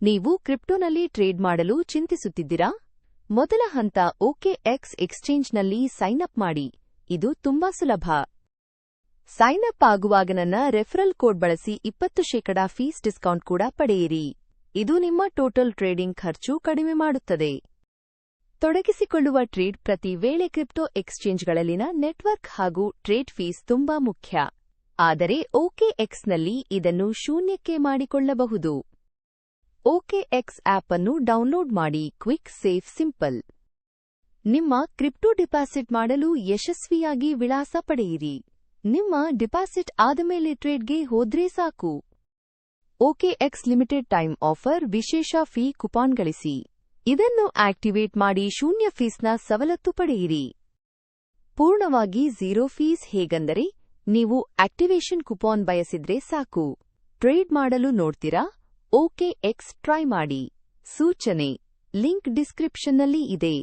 ನೀವು ಕ್ರಿಪ್ಟೋನಲ್ಲಿ ಟ್ರೇಡ್ ಮಾಡಲು ಚಿಂತಿಸುತ್ತಿದ್ದೀರಾ? ಮೊದಲ ಹಂತ OKX ಎಕ್ಸ್ಚೇಂಜ್ನಲ್ಲಿ ಸೈನ್ ಅಪ್ ಮಾಡಿ. ಇದು ತುಂಬಾ ಸುಲಭ. ಸೈನ್ ಅಪ್ ಆಗುವಾಗ ನನ್ನ ರೆಫರಲ್ ಕೋಡ್ ಬಳಸಿ 20% ಫೀಸ್ ಡಿಸ್ಕೌಂಟ್ ಕೂಡ ಪಡೆಯಿರಿ. ಇದು ನಿಮ್ಮ ಟೋಟಲ್ ಟ್ರೇಡಿಂಗ್ ಖರ್ಚು ಕಡಿಮೆ ಮಾಡುತ್ತದೆ. ತೊಡಗಿಸಿಕೊಳ್ಳುವ ಟ್ರೇಡ್ ಪ್ರತಿ ವೇಳೆ ಕ್ರಿಪ್ಟೋ ಎಕ್ಸ್ಚೇಂಜ್ಗಳಲ್ಲಿನ ನೆಟ್ವರ್ಕ್ ಹಾಗೂ ಟ್ರೇಡ್ ಫೀಸ್ ತುಂಬಾ ಮುಖ್ಯ. ಆದರೆ OKXನಲ್ಲಿ ಇದನ್ನು ಶೂನ್ಯಕ್ಕೆ ಮಾಡಿಕೊಳ್ಳಬಹುದು. OKX ಆಪ್ ಅನ್ನು ಡೌನ್ಲೋಡ್ ಮಾಡಿ. Quick, safe, simple. ನಿಮ್ಮ ಕ್ರಿಪ್ಟೋ ಡಿಪಾಸಿಟ್ ಮಾಡಲು ಯಶಸ್ವಿಯಾಗಿ ವಿಳಾಸ ಪಡೆಯಿರಿ. ನಿಮ್ಮ ಡಿಪಾಸಿಟ್ ಆದಮೇಲೆ ಟ್ರೇಡ್ಗೆ ಹೋದ್ರೆ ಸಾಕು. OKX ಲಿಮಿಟೆಡ್ ಟೈಮ್ ಆಫರ್, ವಿಶೇಷ ಫೀ ಕುಪಾನ್ ಗಳಿಸಿ. ಇದನ್ನು ಆಕ್ಟಿವೇಟ್ ಮಾಡಿ ಶೂನ್ಯ ಫೀಸ್ನ ಸವಲತ್ತು ಪಡೆಯಿರಿ. ಪೂರ್ಣವಾಗಿ ಝೀರೋ ಫೀಸ್ ಹೇಗೆಂದರೆ ನೀವು ಆಕ್ಟಿವೇಷನ್ ಕುಪಾನ್ ಬಯಸಿದ್ರೆ ಸಾಕು. ಟ್ರೇಡ್ ಮಾಡಲು ನೋಡ್ತೀರಾ? OKX ಟ್ರೈ ಮಾಡಿ. ಸೂಚನೆ: ಲಿಂಕ್ ಡಿಸ್ಕ್ರಿಪ್ಷನ್ನಲ್ಲಿ ಇದೆ.